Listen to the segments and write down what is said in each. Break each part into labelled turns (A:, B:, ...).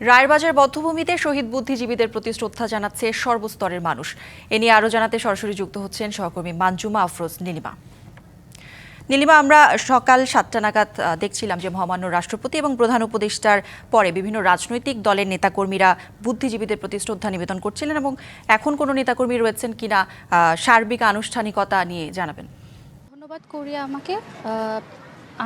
A: রায়েরবাজার বধ্যভূমিতে শহীদ বুদ্ধিজীবীদের প্রতি শ্রদ্ধা জানাচ্ছে সর্বস্তরের মানুষ। এ নিয়ে আরও জানাতে সরাসরি যুক্ত হচ্ছেন সহকর্মী মানজুমা আফরোজ নীলিমা। নীলিমা, আমরা সকাল 7টা নাগাদ দেখছিলাম যে মহামান্য রাষ্ট্রপতি এবং প্রধান উপদেষ্টার পরে বিভিন্ন রাজনৈতিক দলের নেতাকর্মীরা বুদ্ধিজীবীদের প্রতি শ্রদ্ধা নিবেদন করছিলেন, এবং এখন কোনো নেতাকর্মী রয়েছেন কিনা সার্বিক আনুষ্ঠানিকতা নিয়ে জানাবেন।
B: ধন্যবাদ কোরিয়া আমাকে।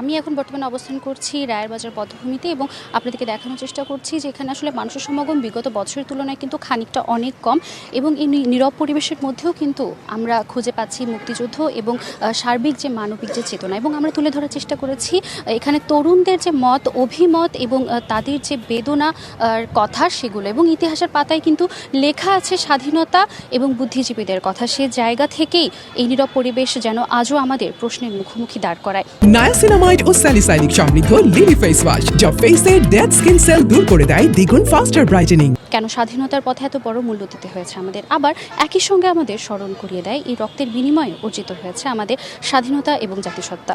B: আমি এখন বর্তমানে অবস্থান করছি রায়েরবাজার বধ্যভূমিতে এবং আপনাদেরকে দেখানোর চেষ্টা করছি যে এখানে আসলে মানুষের সমাগম বিগত বছরের তুলনায় কিন্তু খানিকটা অনেক কম, এবং এই নীরব পরিবেশের মধ্যেও কিন্তু আমরা খুঁজে পাচ্ছি মুক্তিযুদ্ধ এবং সার্বিক যে মানবিক যে চেতনা, এবং আমরা তুলে ধরার চেষ্টা করেছি এখানে তরুণদের যে মত অভিমত এবং তাদের যে বেদনা কথা সেগুলো, এবং ইতিহাসের পাতায় কিন্তু লেখা আছে স্বাধীনতা এবং বুদ্ধিজীবীদের কথা। সে জায়গা থেকেই এই নীরব পরিবেশ যেন আজও আমাদের প্রশ্নের মুখোমুখি দাঁড় করায়।
C: নায়াসিনামাইড ও স্যালিসাইলিক সমৃদ্ধ লিলি ফেস ওয়াশ, যা ফেসের ডেড স্কিন সেল দূর করে দেয় দ্বিগুণ ফাস্টার ব্রাইটেনিং।
B: কেন স্বাধীনতার পথে এত বড় মূল্য দিতে হয়েছে আমাদের, আবার একই সঙ্গে আমাদের স্মরণ করিয়ে দেয় এই রক্তের বিনিময়ে অর্জিত হয়েছে আমাদের স্বাধীনতা এবং জাতিসত্তা।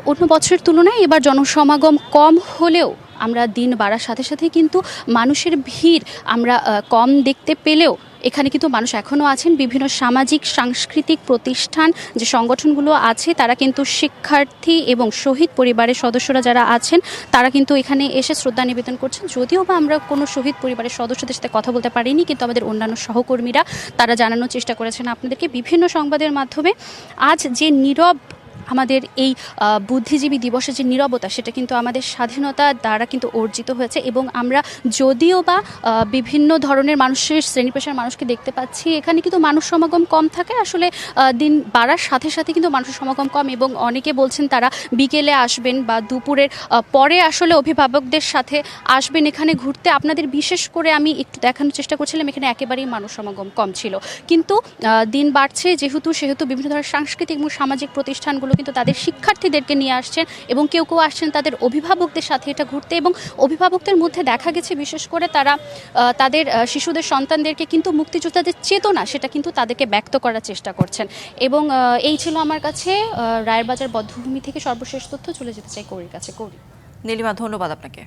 B: অন্য বছরের তুলনায় এবার জনসমাগম কম হলেও আমরা দিন বাড়ার সাথে সাথে কিন্তু মানুষের ভিড় আমরা কম দেখতে পেলেও এখানে কিন্তু মানুষ এখনও আছেন। বিভিন্ন সামাজিক সাংস্কৃতিক প্রতিষ্ঠান যে সংগঠনগুলো আছে তারা কিন্তু শিক্ষার্থী এবং শহীদ পরিবারের সদস্যরা যারা আছেন তারা কিন্তু এখানে এসে শ্রদ্ধা নিবেদন করছেন। যদিও বা আমরা কোনো শহীদ পরিবারের সদস্যদের সাথে কথা বলতে পারিনি, কিন্তু আমাদের অন্যান্য সহকর্মীরা তারা জানানোর চেষ্টা করেছেন আপনাদেরকে বিভিন্ন সংবাদের মাধ্যমে। আজ যে নীরব আমাদের এই বুদ্ধিজীবী দিবসের যে নীরবতা, সেটা কিন্তু আমাদের স্বাধীনতা দ্বারা কিন্তু অর্জিত হয়েছে, এবং আমরা যদিও বা বিভিন্ন ধরনের মানুষের শ্রেণী পেশার মানুষকে দেখতে পাচ্ছি, এখানে কিন্তু মানুষ সমাগম কম থাকে। আসলে দিন বাড়ার সাথে সাথে কিন্তু মানুষের সমাগম কম, এবং অনেকে বলছেন তারা বিকেলে আসবেন বা দুপুরের পরে আসলে অভিভাবকদের সাথে আসবেন এখানে ঘুরতে। আপনাদের বিশেষ করে আমি একটু দেখানোর চেষ্টা করছিলাম, এখানে একেবারেই মানুষ সমাগম কম ছিল, কিন্তু দিন বাড়ছে সেহেতু বিভিন্ন ধরনের সাংস্কৃতিক এবং সামাজিক প্রতিষ্ঠানগুলো কিন্তু তাদের শিক্ষার্থীদেরকে নিয়ে আসছেন, এবং কেউ আসছেন তাদের অভিভাবকদের সাথে এটা ঘুরতে, এবং অভিভাবকদের মধ্যে দেখা গেছে বিশেষ করে তারা তাদের শিশুদের সন্তানদেরকে কিন্তু মুক্তিযোদ্ধাদের চেতনা সেটা কিন্তু তাদেরকে ব্যক্ত করার চেষ্টা করছেন। এবং এই ছিল আমার কাছে রায়েরবাজার বধ্যভূমি থেকে সর্বশেষ তথ্য। চলে যেতে চাই কৌরির কাছে। কৌরি।
A: নীলিমা, ধন্যবাদ আপনাকে।